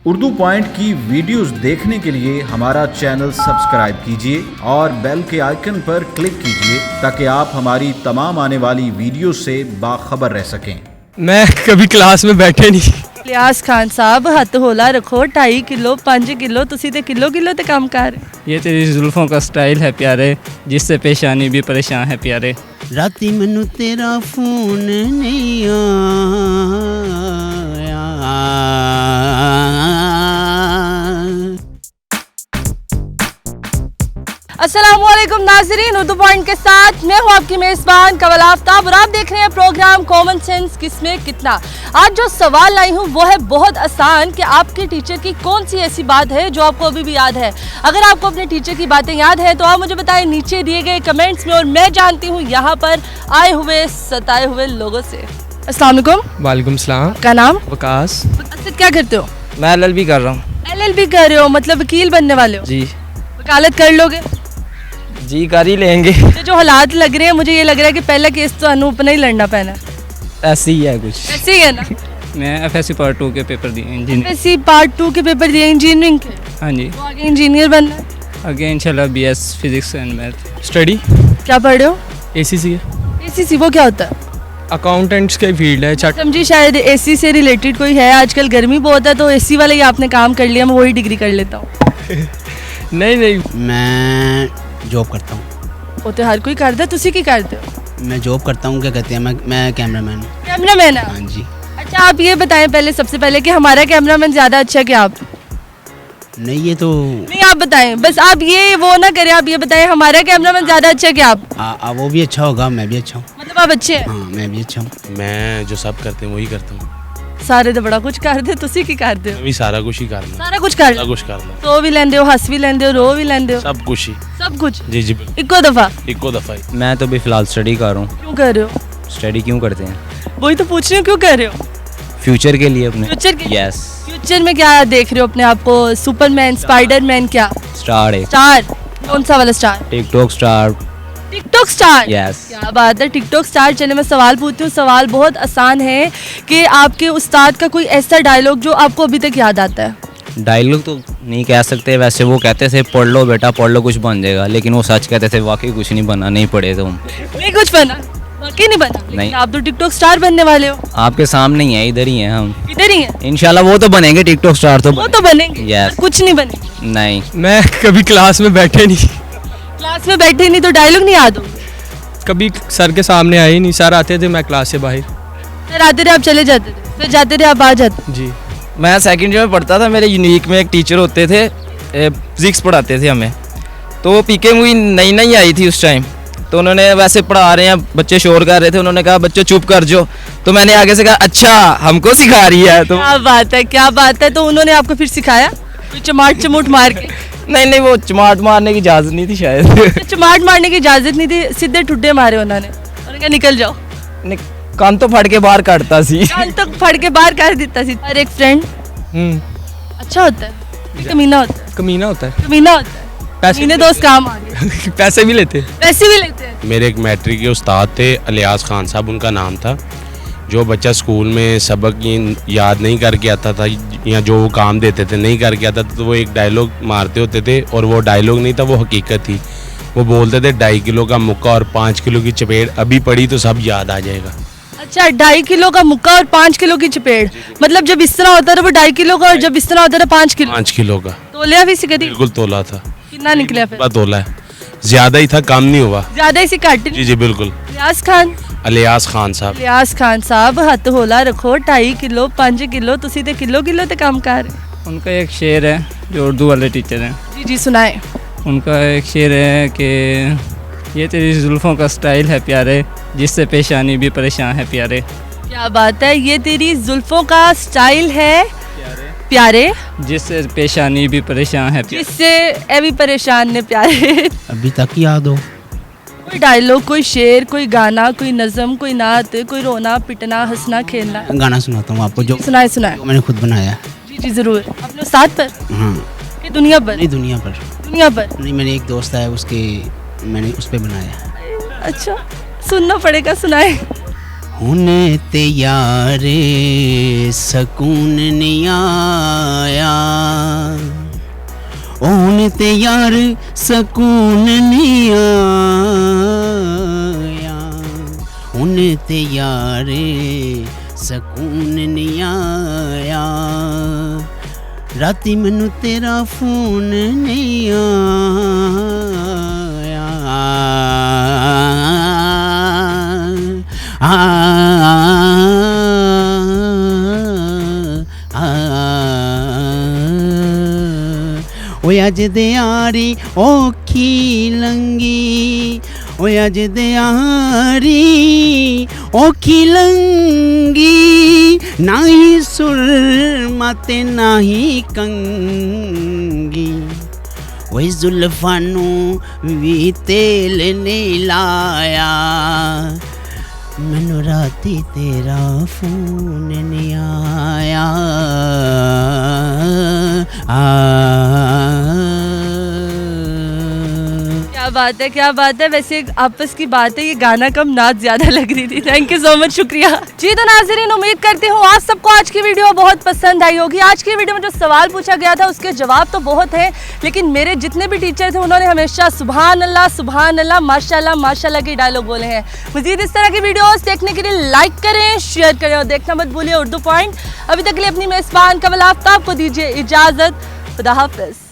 Urdu point की videos देखने के लिए हमारा चैनल सब्सक्राइब कीजिए और बेल के आइकन पर क्लिक कीजिए ताकि आप हमारी तमाम आने वाली वीडियो से बाखबर रह सकें। मैं कभी क्लास में बैठे नहीं। इलियास खान साहब हथ होला रखो 2.5 किलो 5 किलो तुसी ते किलो किलो ते काम कर। ये तेरी जुल्फों का स्टाइल है प्यारे, जिससे पेशानी भी परेशान है प्यारे। राती मैनू तेरा फोन नहीं आया। अस्सलामुअलैकुम नाज़रीन, उर्दू पॉइंट के साथ मैं हूँ आपकी मेज़बान कवल आफ्ताब और आप देख रहे हैं प्रोग्राम कॉमन सेंस किसमें कितना। आज जो सवाल लाई हूँ वो है बहुत आसान कि आपके टीचर की कौन सी ऐसी बात है जो आपको अभी भी याद है। अगर आपको अपने टीचर की बातें याद है तो आप मुझे बताएं नीचे दिए गए कमेंट्स में, और मैं जानती हूँ यहाँ पर आए हुए सताए हुए लोगों से। अस्सलाम वालेकुम। वालेकुम सलाम। क्या नाम? वकास। वकास, क्या करते हो? मैं LLB कर रहा हूँ। LLB कर रहे हो, मतलब वकील बनने वाले हो? जी वकालत कर लोगे? जी कर ही लेंगे। जो हालात लग रहे हैं मुझे ये लग रहा है कि पहला केस तो अनु अपना ही लड़ना पैना। ऐसे ही है कुछ। ऐसे ही है ना? मैं FSC पार्ट 2 के पेपर दिए इंजीनियर। FSC पार्ट 2 के पेपर दिए इंजीनियरिंग के। हाँ जी। तो आगे इंजीनियर बनना है? आगे इंशाल्लाह BS physics and math study. क्या पढ़ रहे हो? ACC है। ACC वो क्या होता है? अकाउंटेंट्स के फील्ड है। समझी शायद AC से रिलेटेड कोई है। आजकल गर्मी बहुत है तो AC वाला ही आपने काम कर लिया, मैं वही डिग्री कर लेता हूँ। नहीं मैं जॉब करता हूँ। वो तो हर कोई करता है, तुसी की करते हो? मैं जॉब करता हूँ, क्या कहते हैं, मैं कैमरामैन हूँ। कैमरामैन है? हाँ जी। अच्छा आप ये बताएं पहले, सबसे पहले कि हमारा कैमरामैन ज़्यादा अच्छा है कि आप? नहीं ये तो नहीं आप बताएं, बस आप ये वो ना करें, आप ये बताएं हमारा कैमरामैन ज़्यादा अच्छा है कि आप? वो भी अच्छा होगा, मैं भी अच्छा हूँ। मतलब आप अच्छे हैं? हाँ मैं भी अच्छा हूँ। मैं जो सब करते हैं वही करता हूँ। सारे तो बड़ा कुछ करते, तुसी की करते हो? मैं भी सारा कुछ ही करना। सारा कुछ कर सारा कुछ करना। सो भी लेंदे हो, हंस भी लेंदे हो, रो भी लेंदे हो? सब कुछ ही। सब कुछ? जी जी बिल्कुल। इको दफा? इको दफा ही। मैं तो भी फ़िलहाल स्टडी कर रहा हूँ। क्यों कर रहे हो? स्टडी क्यों करते हैं? वही तो पूछ रही हूँ, क्यों कर रहे हो? फ्यूचर के लिए अपने। फ्यूचर के? यस। फ्यूचर में क्या देख रहे हो अपने आप को? सुपरमैन, स्पाइडरमैन, क्या स्टार है। स्टार? कौन सा वाला star? TikTok star. TikTok star? Yes. क्या बात है, टिकटॉक स्टार। चले मैं सवाल पूछती हूँ, सवाल बहुत आसान है कि आपके उस्ताद का कोई ऐसा डायलॉग जो आपको अभी तक याद आता है? डायलॉग तो नहीं कह सकते, वैसे वो कहते थे पढ़ लो बेटा पढ़ लो कुछ बन जाएगा, लेकिन वो सच कहते थे, वाकई कुछ नहीं बना, नहीं पढ़े तुम। नहीं कुछ बना? वाकई नहीं बना? नहीं। लेकिन आप तो टिकटॉक स्टार बनने वाले हो। आपके सामने ही है, इधर ही हैं हम। इधर ही है? इंशाल्लाह वो तो बनेंगे टिकटॉक स्टार तो। वो तो बनेंगे। Yes। कुछ नहीं बनेंगे? नहीं। मैं कभी क्लास में बैठे नहीं। क्लास में बैठे नहीं तो डायलॉग नहीं याद हो? कभी सर के सामने आए नहीं। सर आते थे, मैं क्लास से बाहर। फिर आते रहे आप चले जाते थे, फिर जाते रहे आप आ जाते? जी। मैं सेकंड ईयर में पढ़ता था, मेरे यूनिक में एक टीचर होते थे, फिजिक्स पढ़ाते थे हमें। तो वो PK मूवी नई नई आई थी उस टाइम, तो उन्होंने वैसे पढ़ा रहे हैं, बच्चे शोर कर रहे थे, उन्होंने कहा बच्चों चुप कर जो। तो मैंने आगे से कहा अच्छा हमको सिखा रही है। तो क्या बात है, क्या बात है। तो उन्होंने आपको फिर सिखाया कोई चमाट चमूट मार के? नहीं वो चमाट मारने की इजाज़त नहीं थी शायद। चमाट मारने की इजाजत नहीं थी, सीधे ठुड्डे मारे उन्होंने? उन्होंने कहा निकल जाओ। कान तो फट के बाहर काटता सी। कान तक फड़ के बाहर कर देता सी। और एक फ्रेंड अच्छा होता है, ये कमीना होता है? कमीना होता है। कमीना होता है। पैसे कमीने दोस्त काम आ गए। पैसे भी लेते। पैसे भी लेते हैं? मेरे एक मैट्रिक के उस्ताद थे, इलियास खान साहब उनका नाम था। जो बच्चा स्कूल में सबक याद नहीं करके आता था या जो वो काम देते थे नहीं करके आता था, तो वो एक डायलॉग मारते होते थे, और वो डायलॉग नहीं था, वो हकीकत थी। वो बोलते थे 2.5 किलो का मुक्का और 5 किलो की चपेट अभी पड़ी तो सब याद आ जाएगा। अच्छा 2.5 किलो का मुक्का और 5 किलो की चपेट, मतलब जब इस तरह होता था वो 2.5 किलो का, और जब इस तरह होता था 5 किलो? 5 किलो का। तोलिया भी सिखा दी? बिल्कुल तोला था। कितना निकला फिर? तोला है, ज्यादा ही था, कम नहीं हुआ। ज्यादा ही घट? जी जी बिल्कुल। इलियास खान? इलियास खान साहब। इलियास खान साहब हथ होला रखो 2.5 किलो 5 किलो तुसी ते किलो किलो ते काम कर। उनका एक शेर है जो उर्दू वाले टीचर हैं। जी जी सुनाए। उनका एक शेर है कि ये तेरी जुल्फों का स्टाइल है प्यारे, जिससे पेशानी भी परेशान है प्यारे। क्या बात है, ये तेरी जुल्फों का स्टाइल है प्यारे, जिससे पेशानी भी परेशान है प्यारे। जिससे ए भी परेशान ने प्यारे। अभी तक याद हो? कोई डायलॉग, कोई शेर, कोई गाना, कोई नज़म, कोई नात, कोई रोना पिटना हंसना खेलना? गाना सुनाता हूँ आपको जो सुनाए सुनाए। मैंने खुद बनाया। जी जी ज़रूर। अपने उस्ताद पर? हाँ। कि दुनिया पर? नहीं दुनिया पर। दुनिया पर? नहीं मेरे एक दोस्त है, उसके मैंने उस पर बनाया। अच्छा सुनना पड़ेगा, सुनाए। हुने ते यारे सकून नहीं आया, हुन ते यार सकून नहीं आया, हुन ते यार सकून नहीं आया, राती मैनू तेरा फोन नहीं आया। ओए अज दियारी औखी लंगी, ओए अज दियारी औखी लंगी, ना ही सुरमा ते ना ही कंगी, ओए जुल्फां नू वी तेल नहीं लाया, मैनू राती तेरा फोन नहीं आया। क्या बात है। वैसे आपस की बात है, ये गाना कम नाच ज्यादा लग रही थी। थैंक यू सो मच, शुक्रिया जी। तो नाज़रीन, उम्मीद करती हूँ आप सबको आज की वीडियो बहुत पसंद आई होगी। आज की वीडियो में जो सवाल पूछा गया था उसके जवाब तो बहुत हैं, लेकिन मेरे जितने भी टीचर थे उन्होंने हमेशा सुभान अल्लाह, माशाल्लाह माशाल्लाह के डायलॉग बोले हैं। मजीद इस तरह की वीडियोस देखने के लिए लाइक करें, शेयर करें और देखना मत भूलिए उर्दू पॉइंट। अभी तक के लिए अपनी मेज़बान कमल आफ्ताब को दीजिए इजाज़त। खुदा हाफ़िज़।